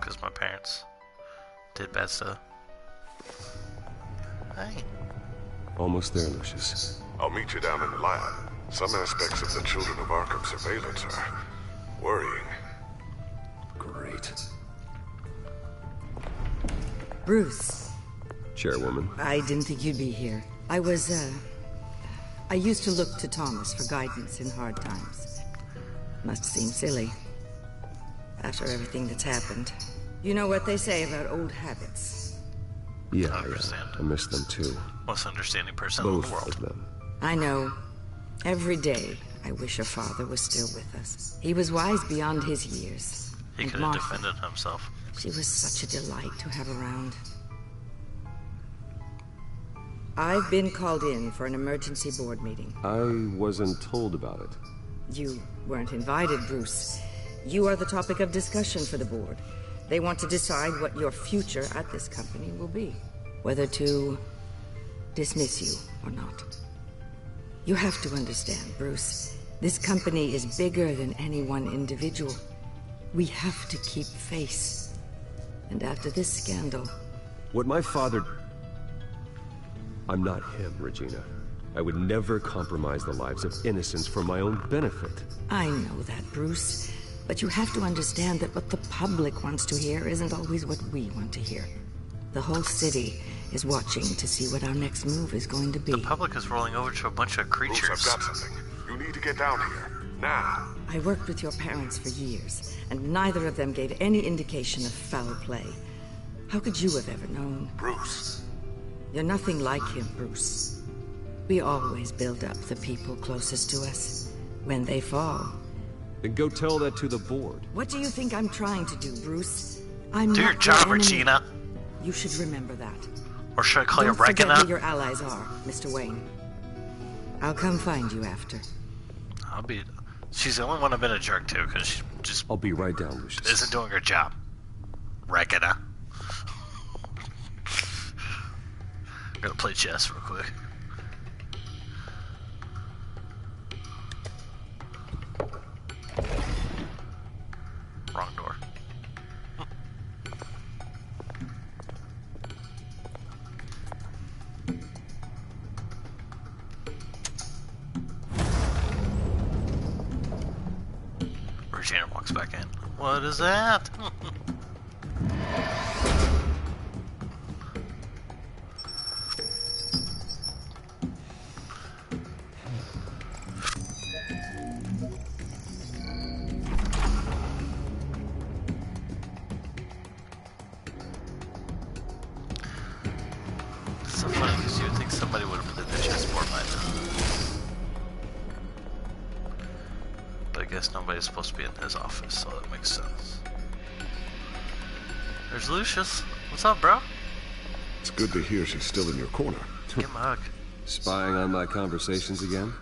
Because my parents did bad stuff. Hey. Almost there, Lucius. I'll meet you down in the lab. Some aspects of the Children of Arkham surveillance are worrying. Great. Bruce. Chairwoman. I didn't think you'd be here. I used to look to Thomas for guidance in hard times. Must seem silly. After everything that's happened. You know what they say about old habits. Yeah, I miss them too. Most understanding person Both in the world. of them. I know. Every day, I wish your father was still with us. He was wise beyond his years. He And could have Martha, defended himself. she was such a delight to have around. I've been called in for an emergency board meeting. I wasn't told about it. You weren't invited, Bruce. You are the topic of discussion for the board. They want to decide what your future at this company will be. Whether to dismiss you or not. You have to understand, Bruce. This company is bigger than any one individual. We have to keep face. And after this scandal... What my father... I'm not him, Regina. I would never compromise the lives of innocents for my own benefit. I know that, Bruce. But you have to understand that what the public wants to hear isn't always what we want to hear. The whole city is watching to see what our next move is going to be. The public is rolling over to a bunch of creatures. Bruce, I've got something. You need to get down here. Now. I worked with your parents for years, and neither of them gave any indication of foul play. How could you have ever known? Bruce. You're nothing like him, Bruce. We always build up the people closest to us. When they fall... Then go tell that to the board. What do you think I'm trying to do, Bruce? I'm Do not your job, enemy. Regina. You should remember that. Or should I call you Don't forget Regina? who your allies are, Mr. Wayne. I'll come find you after. I'll be... She's the only one I've been a jerk to, because she just... I'll be right down, Lucius. Isn't doing her job. Regina. I'm gonna play chess real quick. Wrong door. Regina walks back in. What is that? guess nobody's supposed to be in his office, so that makes sense. There's Lucius. What's up, bro? It's good to hear she's still in your corner. Give him a hug. Spying on my conversations again?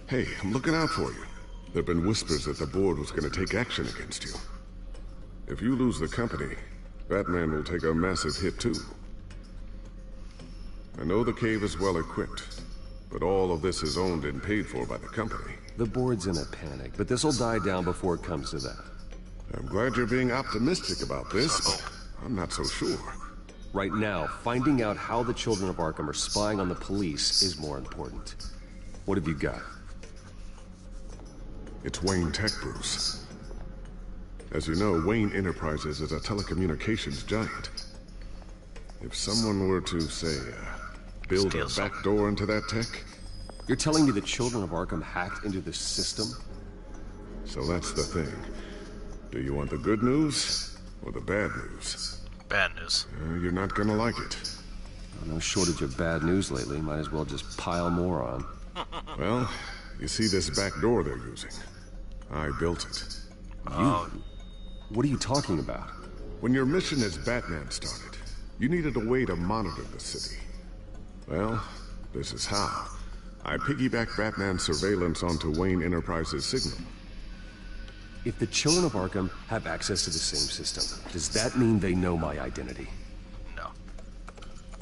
Hey, I'm looking out for you. There've been whispers that the board was going to take action against you. If you lose the company, Batman will take a massive hit too. I know the cave is well equipped, but all of this is owned and paid for by the company. The board's in a panic, but this'll die down before it comes to that. I'm glad you're being optimistic about this, but I'm not so sure. Right now, finding out how the children of Arkham are spying on the police is more important. What have you got? It's Wayne Tech, Bruce. As you know, Wayne Enterprises is a telecommunications giant. If someone were to, say, build a back door into that tech... You're telling me the children of Arkham hacked into the system? So that's the thing. Do you want the good news or the bad news? Bad news. You're not gonna like it. No shortage of bad news lately. Might as well just pile more on. Well, you see this back door they're using? I built it. What are you talking about? When your mission as Batman started, you needed a way to monitor the city. Well, this is how. I piggybacked Batman's surveillance onto Wayne Enterprises' signal. If the children of Arkham have access to the same system, does that mean they know my identity? No.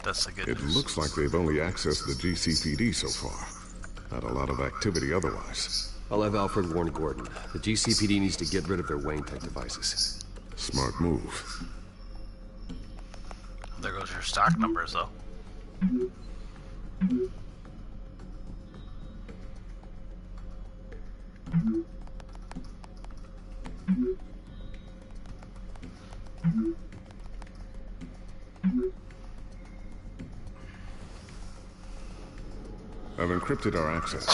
That's the good news. It looks like they've only accessed the GCPD so far. Not a lot of activity otherwise. I'll have Alfred warn Gordon. The GCPD needs to get rid of their Wayne Tech devices. Smart move. There goes your stock numbers, though. I've encrypted our access.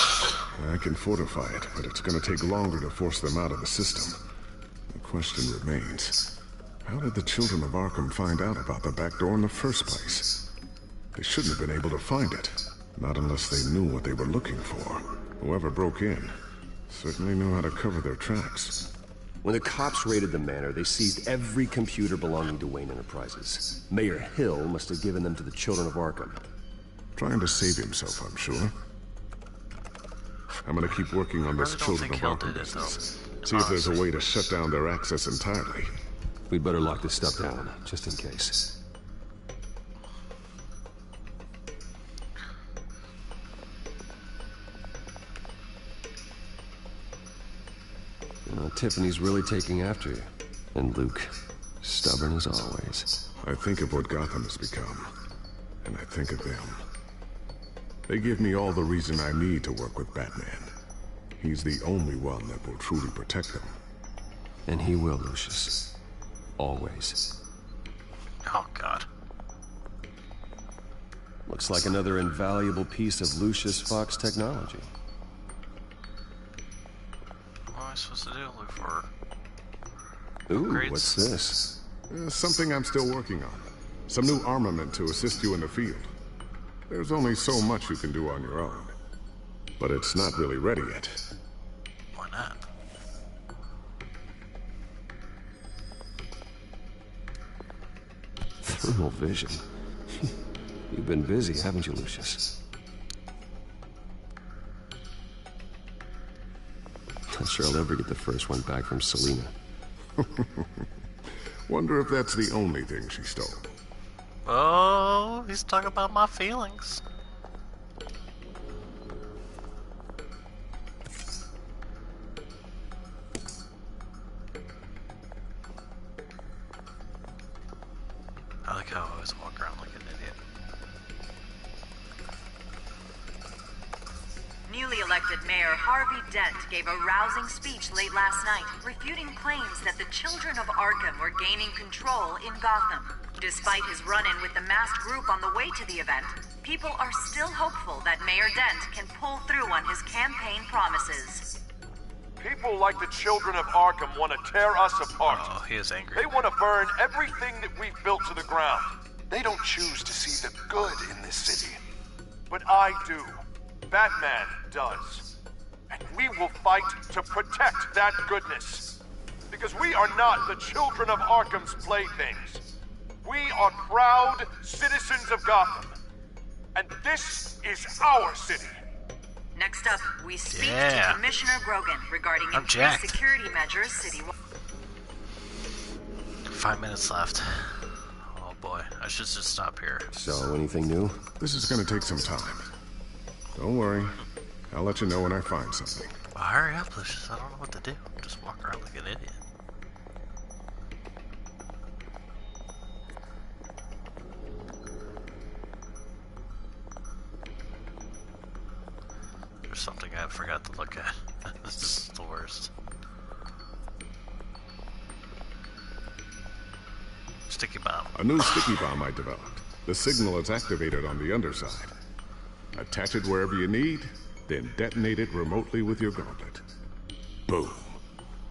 I can fortify it, but it's going to take longer to force them out of the system. The question remains, how did the children of Arkham find out about the back door in the first place? They shouldn't have been able to find it, not unless they knew what they were looking for. Whoever broke in certainly knew how to cover their tracks. When the cops raided the manor, they seized every computer belonging to Wayne Enterprises. Mayor Hill must have given them to the children of Arkham. Trying to save himself, I'm sure. I'm gonna keep working on this Children of Arkham business. See if there's a way to shut down their access entirely. We'd better lock this stuff down, just in case. Tiffany's really taking after you. And Luke, stubborn as always. I think of what Gotham has become, and I think of them. They give me all the reason I need to work with Batman. He's the only one that will truly protect them. And he will, Lucius. Always. Oh, God. Looks like another invaluable piece of Lucius Fox technology. What am I supposed to do? Look for... Ooh, upgrades? What's this? Something I'm still working on. Some new armament to assist you in the field. There's only so much you can do on your own. But it's not really ready yet. Why not? Thermal vision. You've been busy, haven't you, Lucius? Not sure I'll ever get the first one back from Selina. Wonder if that's the only thing she stole. Oh, he's talking about my feelings. I like how I always walk around like an idiot. Newly elected Mayor Harvey Dent gave a rousing speech late last night, refuting claims that the children of Arkham were gaining control in Gotham. Despite his run-in with the masked group on the way to the event, people are still hopeful that Mayor Dent can pull through on his campaign promises. People like the children of Arkham want to tear us apart. Oh, he is angry. They want to burn everything that we've built to the ground. They don't choose to see the good in this city. But I do. Batman does. And we will fight to protect that goodness. Because we are not the children of Arkham's playthings. We are proud citizens of Gotham. And this is our city. Next up, we speak to Commissioner Grogan regarding increased security measures citywide. 5 minutes left. Oh boy, I should just stop here. So, anything new? This is gonna take some time. Don't worry. I'll let you know when I find something. Well, hurry up, Lucius. I don't know what to do. Just walk around like an idiot. There's something I forgot to look at. This is the worst. Sticky bomb. A new sticky bomb I developed. The signal is activated on the underside. Attach it wherever you need, then detonate it remotely with your gauntlet. Boom.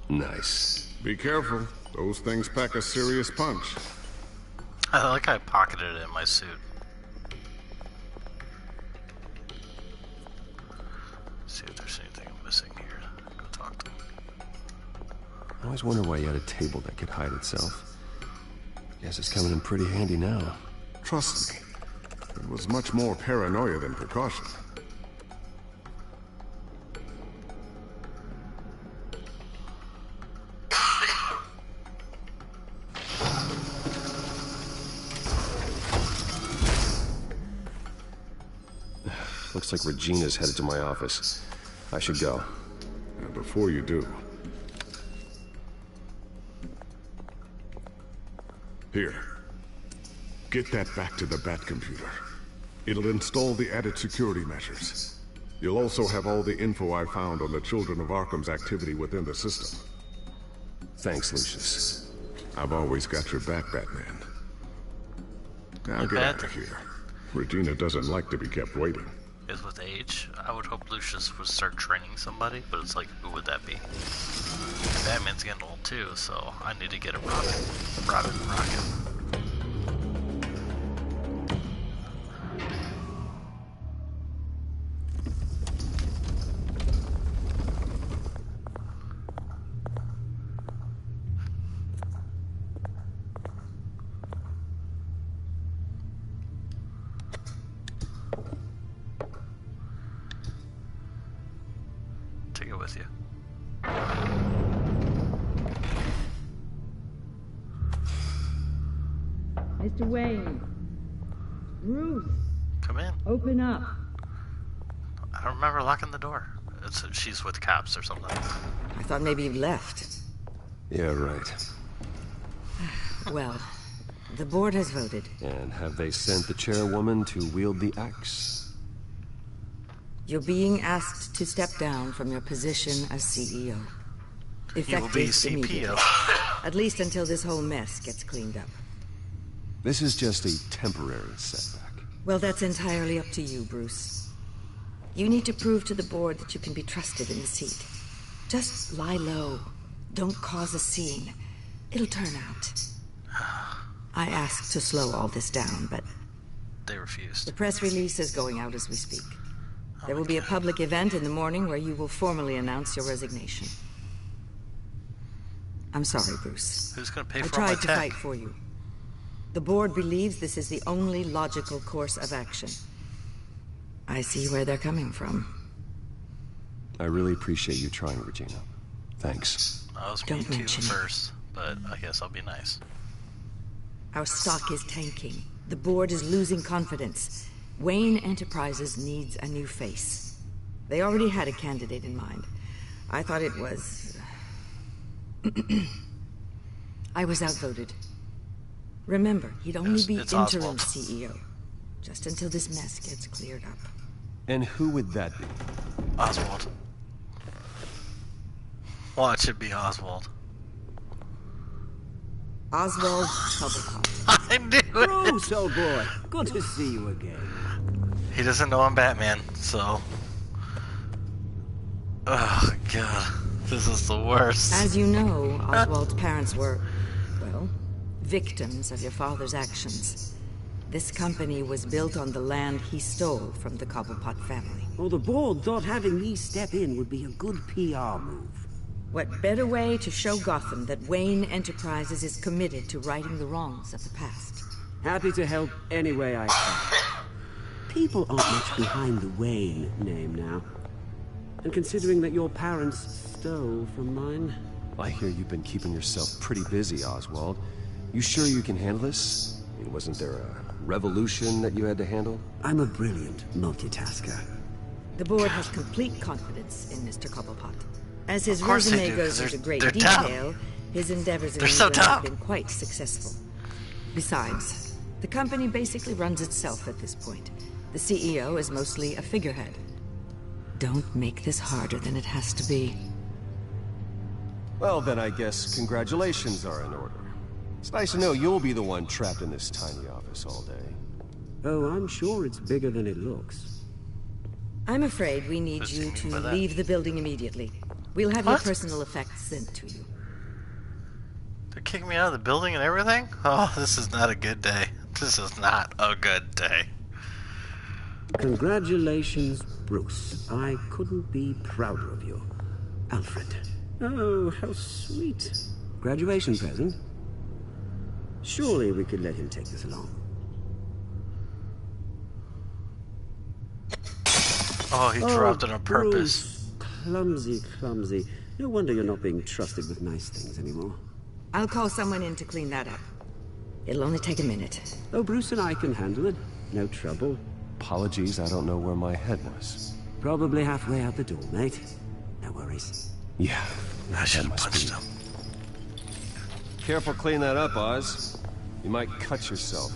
Nice. Be careful. Those things pack a serious punch. I like I pocketed it in my suit. Let's see if there's anything I'm missing here. Go talk to him. I always wonder why you had a table that could hide itself. Guess it's coming in pretty handy now. Trust me. It was much more paranoia than precaution. Looks like Regina's headed to my office. I should go. And before you do... Here. Get that back to the Bat computer. It'll install the added security measures. You'll also have all the info I found on the Children of Arkham's activity within the system. Thanks, Lucius. I've always got your back, Batman. Now get out of here. Regina doesn't like to be kept waiting. Is with age, I would hope Lucius would start training somebody, but it's like, who would that be? Batman's getting old too, so I need to get a Robin Rocket. Take it with you. Mr. Wayne. Bruce. Come in. Open up. I don't remember locking the door. She's with cops or something. I thought maybe you left. Yeah, right. Well, the board has voted. And have they sent the chairwoman to wield the axe? You're being asked to step down from your position as CEO. Effective immediately. At least until this whole mess gets cleaned up. This is just a temporary setback. Well, that's entirely up to you, Bruce. You need to prove to the board that you can be trusted in the seat. Just lie low. Don't cause a scene. It'll turn out. I asked to slow all this down, but... They refused. The press release is going out as we speak. There will be a public event in the morning where you will formally announce your resignation. I'm sorry, Bruce. Who's gonna pay for I all my tried to tech? fight for you. The board believes this is the only logical course of action. I see where they're coming from. I really appreciate you trying, Regina. Thanks. I was mean to you first, but I guess I'll be nice. Our stock is tanking. The board is losing confidence. Wayne Enterprises needs a new face. They already had a candidate in mind. I thought it was... I was outvoted. Remember, he'd only be interim CEO. Just until this mess gets cleared up. And who would that be? Oswald. Well, it should be Oswald. Oswald Cobblepot. I knew it! Bruce, old boy. Good to see you again. He doesn't know I'm Batman, so... Oh, God. This is the worst. As you know, Oswald's parents were, well, victims of your father's actions. This company was built on the land he stole from the Cobblepot family. Well, the board thought having me step in would be a good PR move. What better way to show Gotham that Wayne Enterprises is committed to righting the wrongs of the past? Happy to help any way I can. People aren't much behind the Wayne name now. And considering that your parents stole from mine... I hear you've been keeping yourself pretty busy, Oswald. You sure you can handle this? I mean, wasn't there a revolution that you had to handle? I'm a brilliant multitasker. The board has complete confidence in Mr. Cobblepot. As his resume goes into great detail, his endeavors in England have been quite successful. Besides, the company basically runs itself at this point. The CEO is mostly a figurehead. Don't make this harder than it has to be. Well, then I guess congratulations are in order. It's nice to know you'll be the one trapped in this tiny office all day. Oh, I'm sure it's bigger than it looks. I'm afraid we need you to leave the building immediately. We'll have your personal effects sent to you. They're kicking me out of the building and everything? Oh, this is not a good day. This is not a good day. Congratulations, Bruce. I couldn't be prouder of you. Alfred. Oh, how sweet. Graduation present? Surely we could let him take this along. Oh, he dropped it on purpose. Bruce. Clumsy, clumsy. No wonder you're not being trusted with nice things anymore. I'll call someone in to clean that up. It'll only take a minute. Oh, Bruce and I can handle it. No trouble. Apologies, I don't know where my head was. Probably halfway out the door, mate. No worries. Yeah, I should have punched him. Careful clean that up, Oz. You might cut yourself.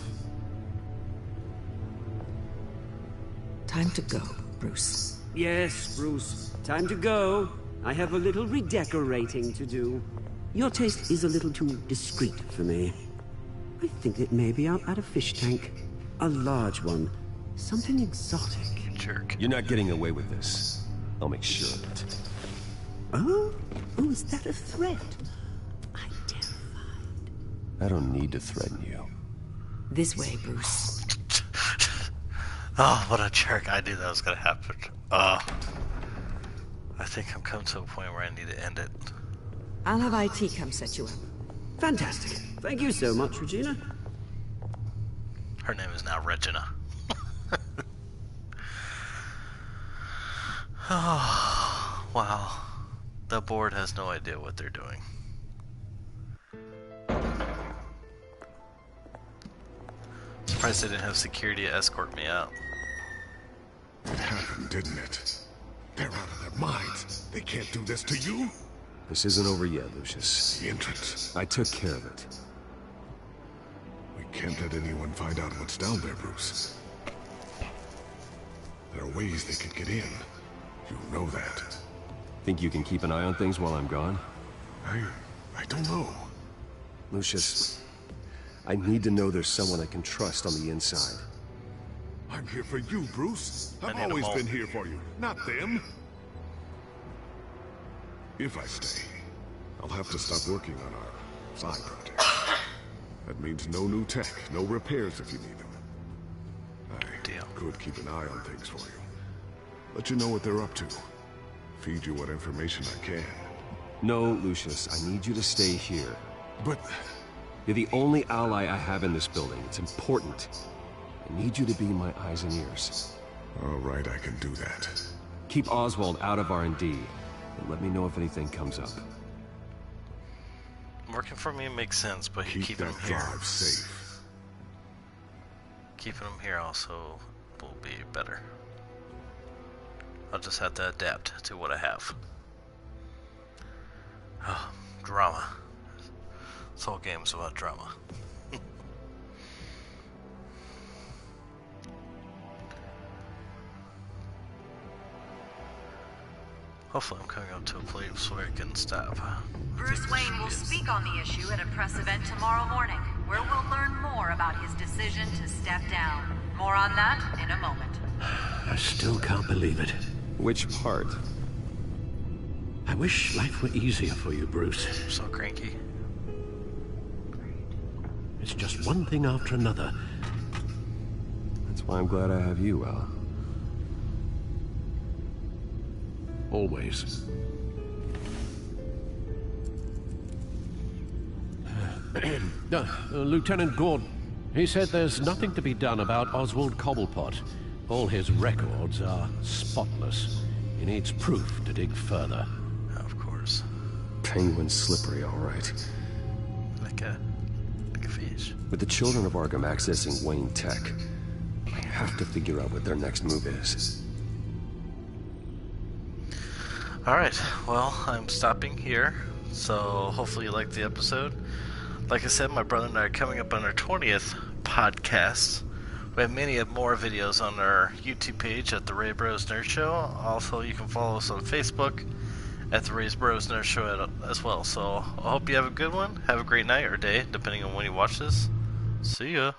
Time to go, Bruce. Yes, Bruce. Time to go. I have a little redecorating to do. Your taste is a little too discreet for me. I think that maybe I'll add a fish tank. A large one. Something exotic. Jerk. You're not getting away with this. I'll make sure of it. Oh? Oh, is that a threat? I'm terrified. I don't need to threaten you. This way, Bruce. Oh, what a jerk. I knew that was going to happen. I think I'm coming to a point where I need to end it. I'll have IT come set you up. Fantastic. Thank you so much, Regina. Her name is now Regina. Oh, wow. The board has no idea what they're doing. Surprised they didn't have security to escort me out. It happened, didn't it? They're out of their minds. They can't do this to you? This isn't over yet, Lucius. The entrance. I took care of it. We can't let anyone find out what's down there, Bruce. There are ways they could get in. You know that. Think you can keep an eye on things while I'm gone? I don't know. Lucius, I need to know there's someone I can trust on the inside. I'm here for you, Bruce. I've always been here for you, not them. If I stay, I'll have to stop working on our side project. That means no new tech, no repairs if you need them. I could keep an eye on things for you. Let you know what they're up to. Feed you what information I can. No, Lucius, I need you to stay here. But... You're the only ally I have in this building. It's important. I need you to be my eyes and ears. All right, I can do that. Keep Oswald out of R&D, and let me know if anything comes up. Working for me makes sense, but keeping him here safe. Keeping him here also will be better. I'll just have to adapt to what I have. Oh, drama. This whole game is about drama. Hopefully I'm coming up to a place where I can stop. Bruce Wayne will speak on the issue at a press event tomorrow morning, where we'll learn more about his decision to step down. More on that in a moment. I still can't believe it. Which part? I wish life were easier for you, Bruce. I'm so cranky. It's just one thing after another. why I'm glad I have you, Al. Always. Lieutenant Gordon, he said there's nothing to be done about Oswald Cobblepot. All his records are spotless. He needs proof to dig further. Of course. Penguin's slippery, all right. Like a fish. With the children of Arkham accessing Wayne Tech, I have to figure out what their next move is. Alright, well, I'm stopping here. So hopefully you liked the episode. Like I said, my brother and I are coming up on our 20th podcast. We have many more videos on our YouTube page at the Ray Bros Nerd Show. Also, you can follow us on Facebook at the Ray Bros Nerd Show as well. So I hope you have a good one. Have a great night or day, depending on when you watch this. See ya.